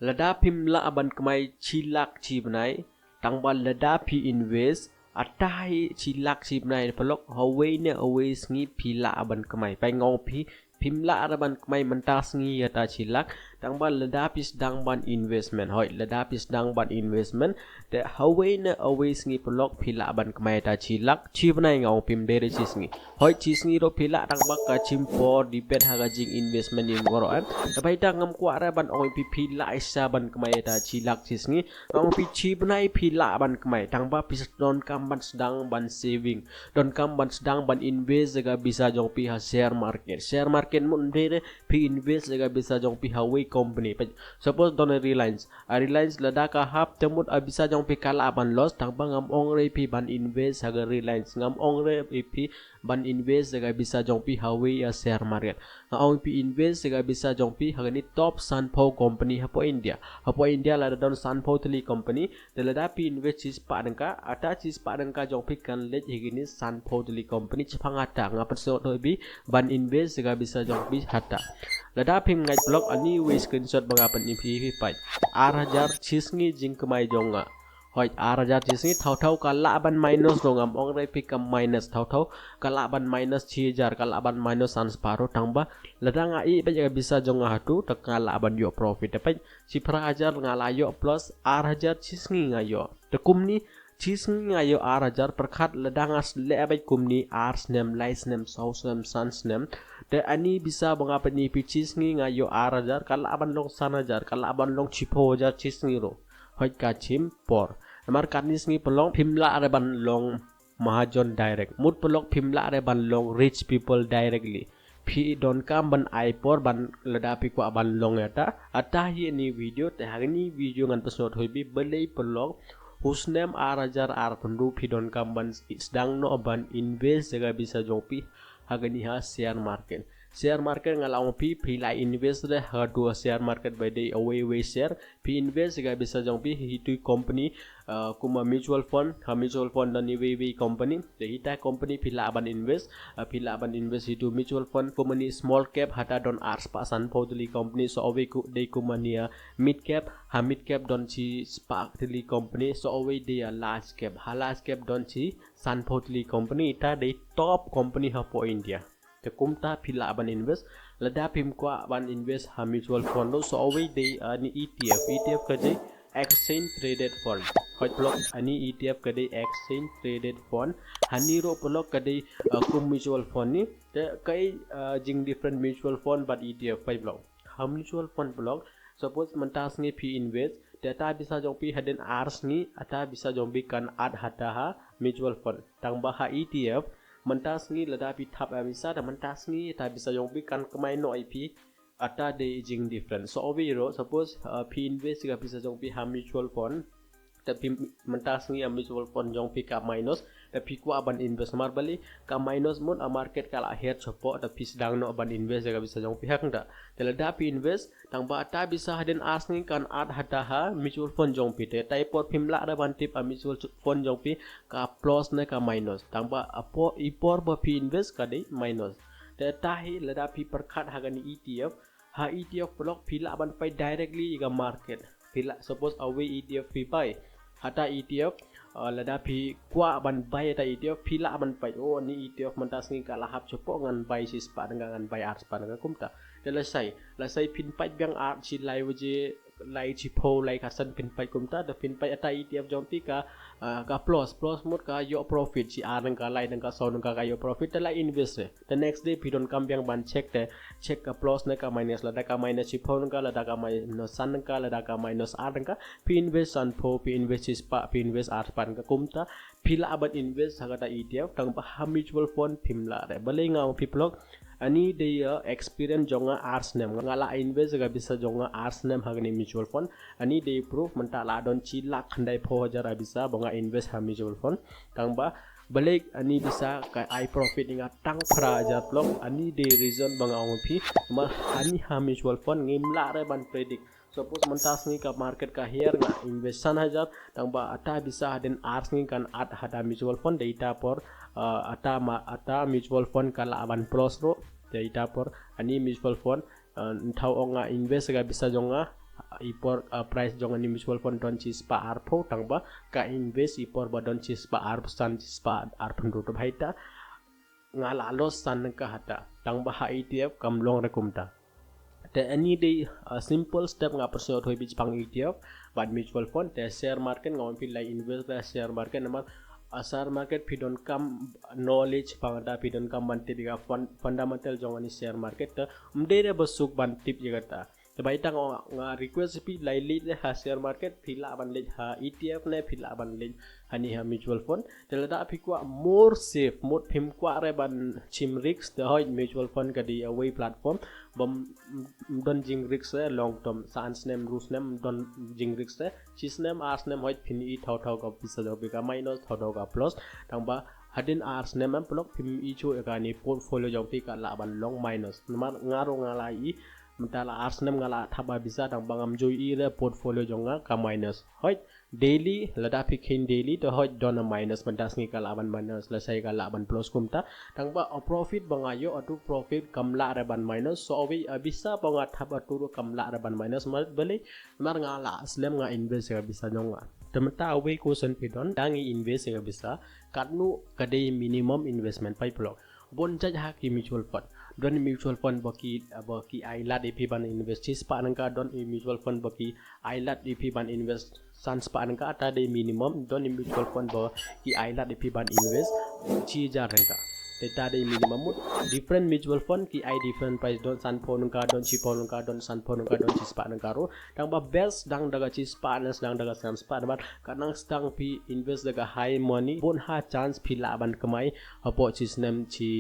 lada pimla aban kemai cilak cibnai tangba lada pi invest atai cilak cibnai pelok hawai ne away sngi pila aban kemai pai ngau pi pimla aban kemai mentas sngi ata cilak tangba lada pis dang ban investment hoi lada pis dang ban investment de hawai ne away sngi pelok pila aban kemai ata cilak cibnai ngau pim dere cisngi hoi cisngi ro pila tangba ka cimpor dipet haga jing investment in goro bai dang ngam kwa ra ban oi pi pila isa ban kemai ata cilak cisngi ngau pi cibnai pila ban kemai tangba pis don kam ban sedang ban saving don kam ban sedang ban invest jaga bisa jong pi ha share market mun dere pi invest jaga bisa jong pi hawai company suppose don reliance lada ka hap temut bisa jong pi kala ban loss tangba ngam ong re pi ban invest haga reliance ngam ong re pi ban invest jaga bisa jong pi hawai ya share market ngam pi invest jaga bisa jong pi haga ni top sanpho company hapo India lada don sanpho teli company de lada pi invest cis pa dengka ata cis pa dengka jong pi kan let higini sanpho teli company chapang ata ngapan so to bi ban invest jaga bisa jong pi hata lada pim ngai blog ani we screenshot bangapan ipi pai arajar cisngi jing kemai jonga hoi arajar cisngi thau kala ban minus dongam ong re pi kam minus thau kala ban minus 6000 kala ban minus sans paro tangba lada ngai ba jaga bisa jonga hatu takala ban yo profit dapat sifra ajar ngalayo plus arajar cisngi ngayo tekum ni cisngi ngayo arajar perkhat lada ngas le abai kumni ars nem lies nem saus nem sans nem de ani bisa bangapan ni pi cisngi ngayo arajar kala ban long sanajar kala ban long chipo jar cisngi ro hoi ka chim por amar kanis ngi pelong pimla are ban long mahajon direct mut pelok pimla are ban long rich people directly pi don kam ban aipor ban lada pi kwa ban long ata hi ni video te hagni video ngan pesot hoi bi belei pelok husnem arajar ar pendu pi don kam ban sedang no ban invest jaga bisa jongpi hagani ha share market ngalau pi la invest de ha dua share market by day away share pi invest jaga bisa jongpi hitu company kuma mutual fund dan we company de hita company pila ban invest itu mutual fund company small cap hata don ars pasan podli company so away ku de kumania mid cap don chi spark tili company so away de large cap don chi san podli company ita de top company ha po India te kumta pila ban invest lada pim kwa ban invest ha mutual fund so away de ni ETF ka je exchange traded fund hot block ani ETF ka de exchange traded fund haniro block ka de kum mutual fund ni te kai jing different mutual fund but ETF pai block ha mutual fund block suppose mentas ngi pi invest data bisa jong pi haden ars ni ata bisa jong bi kan ad hata ha mutual fund tang ba ha ETF mentas ngi lada pi thap bisa da mentas ngi ta bisa jong bi kan kemai no IP ata de jing different so obiro suppose pi invest ga bisa jong pi ha mutual fund tapi mentas ngi mutual fund jong pi ka minus tapi ku aban invest mar bali ka minus mun a market kala akhir chopo tapi sedang no aban invest ga bisa jong pi hak nda telada pi invest tang ba ta bisa haden as ngi kan ad hata ha mutual fund jong pi te tai pot pimla da ban tip a mutual fund jong pi ka plus ne ka minus tang ba apo ipor ba pi invest ka de minus te tahi lada pi perkhat hagani ETF ha ETF block pila ban pai directly ga market pila suppose away ETF pi pai hata ETF lada pi kwa ban bai ta ETF pila ban pai oh ni ETF mentas ngi kala hap chopo ngan bai sis pa dengan bai ars pa dengan kumta de la sai pin pai biang art chi lai waje lai chi po lai kasan pin pai kumta de pin pai ata ETF jompi ka plus mut ka yo profit si ar ka lai ka so ka yo profit la invest the next day pi don kam biang ban check ka plus na ka minus la da ka minus chi po ka la da ka minus san ka la da ka minus ar ka pi invest san po pi invest is pa pi invest ar pan ka kumta pila abat invest sagata ETF tang pa mutual fund pimla re balai ngau pi blog ani de experience jonga ars nem ngala invest ga bisa jonga ars nem hagni mutual fund ani de proof menta la don chi lakh khandai 4000 bisa bonga invest ha mutual fund tang ba balik ani bisa ka I profit inga tang pra ja blog ani de reason banga pi ma ani ha mutual fund ngimla re ban predict suppose mentas ngi ka market ka here nga invest san hajar tang ba ata bisa den ars ngi kan at hada mutual fund data por ata mutual fund kala aban plus ro data por ani mutual fund thau onga invest ga bisa jonga ipor price jong ani mutual fund don chi spa arpo tangba ka invest ipor ba don chi spa arpsan chi spa arpun ro bhaita ngala los san ka hata tangba ha ETF kamlong rekumta the any day simple step nga personal thoi bi pang ETF but mutual fund the share market ngom pi like invest the share market namar share market pi don come knowledge pangda pi don come ban tip fundamental jong ani share market ta umdere basuk ban tip jagata the baita nga request pi laili le ha share market phila ban le ha ETF ne phila ban le hani ha mutual fund the lada pi kwa more safe more phim kwa re ban chim risk the hoi mutual fund ka di away platform bom don jing risk long term sans nem rus nem don jing risk chis nem ars nem hoi phin I thau ka bisa ka minus thau ka plus tangba hadin ars nem block phim I chu ka ni portfolio jong ti ka la ban long minus namar ngaro ngala I mentala ars nem ngala thaba bisa tang bangam joi I le portfolio jonga ka minus hoi daily lada pikhin daily to hoi don minus mentas ngi ka laban minus la sai ka laban plus kumta tangba profit bangayo atu profit kamla re ban minus so we bisa banga thaba tu kamla re ban minus mar bele mar ngala aslam nga invest ka bisa jonga temta we ko sen pidon dangi invest ka bisa katnu kade minimum investment pai block bon jaj ha ki mutual fund don mutual fund baki ailat if ban invest spa nangka don mutual fund baki ailat if ban invest san spa nangka ata de minimum don mutual fund baki ailat if ban invest 6000 nangka data de minimum different mutual fund ki I different price don san phone nangka don chi phone nangka don san phone nangka don chi spa nangka ro dang ba best dang daga chi spa nas dang daga san spa bat kanang stang pi invest daga high money bon ha chance pi laban kamai apo chi snem chi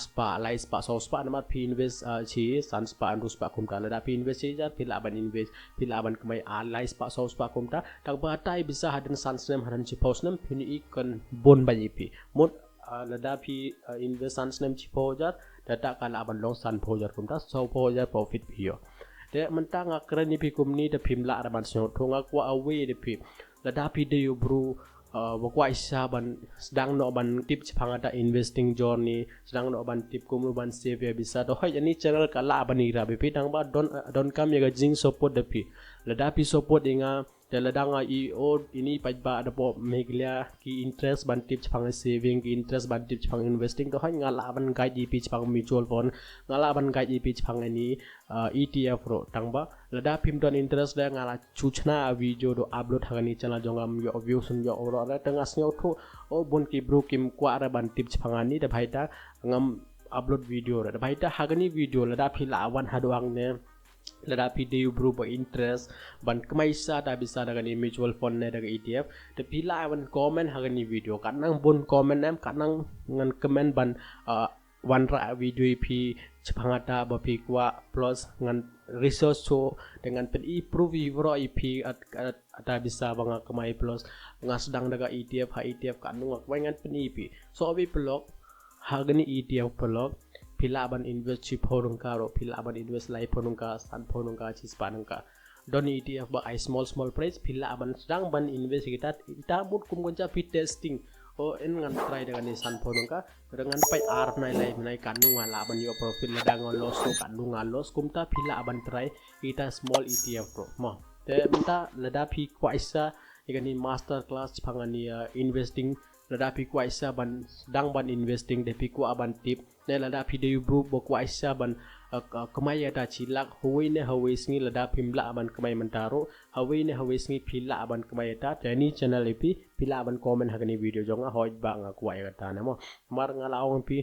spa lai spa so spa namat pi invest chi san spa and spa kumta la pi invest chi jar pi laban kamai lai spa so spa kumta tang ba tai bisa hadan san snem hadan chi post nem pi ni kan bon ba pi mod lada pi invest san snem chi pojar data ka laban long san pojar kumta so pojar profit pi de mentang akran ni pi kumni de pim la raban so thonga kwa away de pi lada pi de you bro wakwa isa ban sedang no ban tip phangata investing journey sedang no ban tip kum ban save bisa to hoi ani channel kala bani ra be tang ba don kam ya jing support de pi lada pi support inga de ladang I o ini pajba ada po meglia ki interest ban tip phang saving ki interest ban tip phang investing to hoi ngala ban guide pi phang mutual fund ngala ban guide pi phang ani ETF ro tangba lada pim don interest da ngala chuchna video do upload hagani channel jongam yo views yo ro ra tanga snyo thu o bon ki bro kim kwa ra ban tip phangani da bhaita ngam upload video ra da bhaita hagani video lada phila wan hadwang ne lada pi de bro bo interest ban kmai sa da bisa daga ni mutual fund ne daga ETF de phila wan comment hagani video kanang bon comment nam kanang ngan comment ban one ra video pi chapangata bapi kwa plus ngan resource so dengan pen improve ivro ip ada bisa banga kemai plus ngas sedang daga ETF ha ETF kanu ngak ngan pen ip so abi blog hagani ETF blog pila ban invest chi phorung karo pila ban invest lai phorung ka san phorung ka chi spanung ka don ETF ba I small price pila ban sedang ban invest kita mut kum gonja pi testing o en ngan try dengan ni san phone ka dengan pai ar nai lai nai kanu ngala ban yo profit ladang loss ko kanu ngalos kumta phila ban try ita small ETF pro mo te minta lada phi kwaisa igani master class phangani investing lada phi kwaisa ban dang ban investing de phi kwa ban tip ne lada phi de bro bo kwaisa ban kamai ada chilak hoi ne hoi sngi lada phimla ban kamai mantaro hoi ne hoi sngi phila ban kamai ta tani channel epi phila ban comment hagani video jonga hoi ba nga kwai kata na mo mar nga laong pi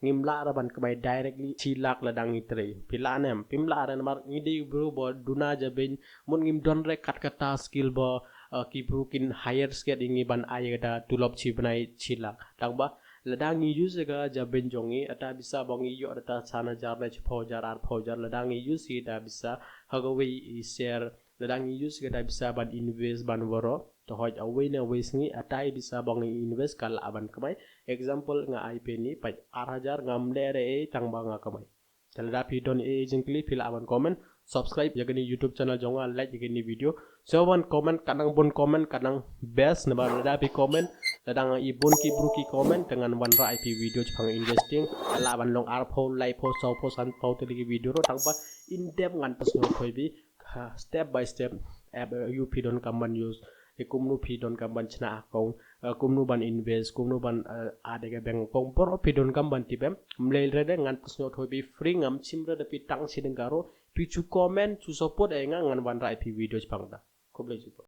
ngimla ra ban kamai directly chilak ladang itre phila nem phimla ra mar ngide bro bo duna jaben mun ngim don re kat kata skill bo ki bro kin higher skill ingi ban ai kata tulop chi banai chilak tangba ladang use ga jaben jongi ata bisa bongi yo ata sana jar le phojar ar phojar ladang use ita bisa hagawe share ladang use ga bisa ban invest ban woro to hoj away na waste ni ata bisa bongi invest kala aban kamai example nga ip ni pai 8000 ngamle re tang banga kamai talada pi don agently fill aban comment subscribe yagani YouTube channel jonga like yagani video so one comment kanang bon comment kanang best na lada pi comment ladang ibon ki bruki comment dengan one ra IP video chang investing ala ban long ar pho lai pho so pho san pho te video ro tangpa in depth ngan pasno thoi bi step by step app you pi don kamban use kumnu pi don kamban chna akong kumnu ban invest kumnu ban adega bank kong por pi don kamban tipem mlel rede ngan pusno thoi bi free ngam chimre de pi tang sideng karo pi chu comment chu support ngan ban rai pi video pangda koble